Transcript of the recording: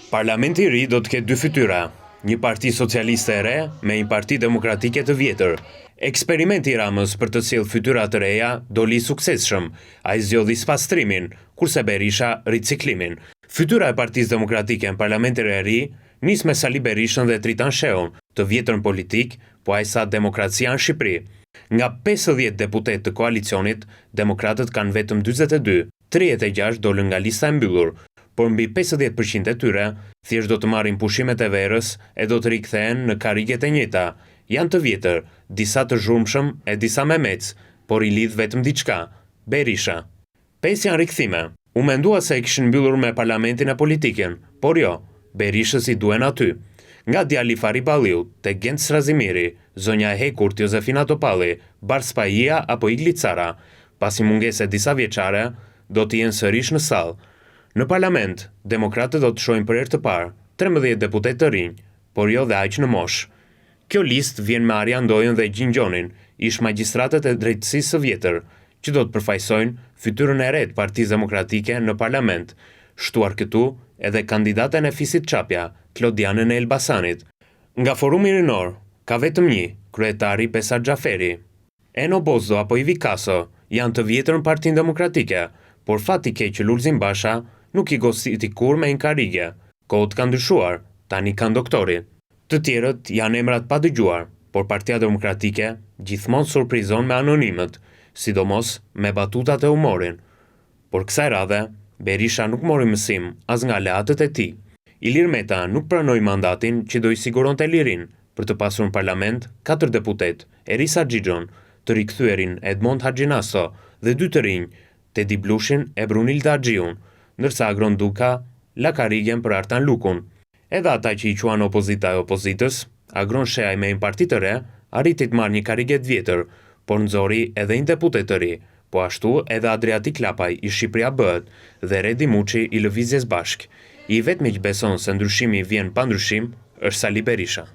Parlamenti i ri do të ketë dy fytyra, një parti socialiste e re me një parti demokratike të vjetër. Eksperimenti i Ramës për të sjellë fytyra të reja doli suksesshëm, ai zgjodhi spastrimin, kurse Berisha riciklimin. Fytyra e Partisë Demokratike në Parlamentin e ri nis me Sali Berishën dhe Tritan Sheun, të vjetërën politik, po ai sa demokracia në Shqipëri. Nga 50 deputet të koalicionit, demokratët kanë vetëm 42, 36 dolën nga lista e mbyllur, por mbi 50% e tyre thjesht do të marrin pushimet e verës e do të rikthehen në karriget e njëjta. Janë të vjetër, disa të zhurmshëm e disa me mec, por i lidh vetëm diçka, Berisha. 5 janë rikthime. U mendua se e kishin mbyllur me parlamentin e politikën, por jo, Berishës i duen aty. Nga djali Fari Balliu, te Gent Strazimiri, zonja e Hekurt Josefina Topalli, Bars Pajia apo Igli Cara, pasi mungese disa vjeçare, do të jenë sërish në sallë. Në parlament, demokratët do të shohin për herë të parë 13 deputet të rinj, por jo dhe aq në moshë. Kjo listë vjen me Arjan Dojën dhe Gjingjonin, ish magjistratët e drejtësisë së vjetër, që do të përfaqësojnë fytyrën e re të Partisë Demokratike në parlament, shtuar këtu edhe kandidaten e Fisit Çapja, Klodianën e Elbasanit. Nga Forumi Rinor, ka vetëm një, kryetari Besar Xhaferi. Eno Bozdo apo Ivi Kaso janë të vjetër në Partinë Demokratike, por fati keq që Lulzim Basha nuk i goditi kur me inkarigje. Kohët kanë ndryshuar, tani kanë doktori. Të tjerët janë emrat pa dëgjuar, por Partia Demokratike gjithmonë surprizon me anonimët, sidomos me batutat e humorin. Por kësaj radhe, Berisha nuk mori mësim as nga aleatët e tij. Ilir Meta nuk pranoi mandatin që do i siguronte lirin për të pasur në parlament 4 deputet, Erisa Xhixhon, të rikthyerin Edmond Haxhinaso dhe 2 të rinj, Tedi Blushin e Brunilda Axhiun, ndërsa Agron Duka la karrigjen për Artan Lukun. Edhe ata që i quan opozita e opozitës, Agron Sheaj me një parti të re, arriti të marrë një karrige të vjetër, por nxori edhe një deputet të ri, po ashtu edhe Adriatik Lapaj i Shqipëria Bëhet dhe Redi Muçi i Lëvizjes Bashk. I vetmi që beson se ndryshimi vjen pa ndryshim është Sali Berisha.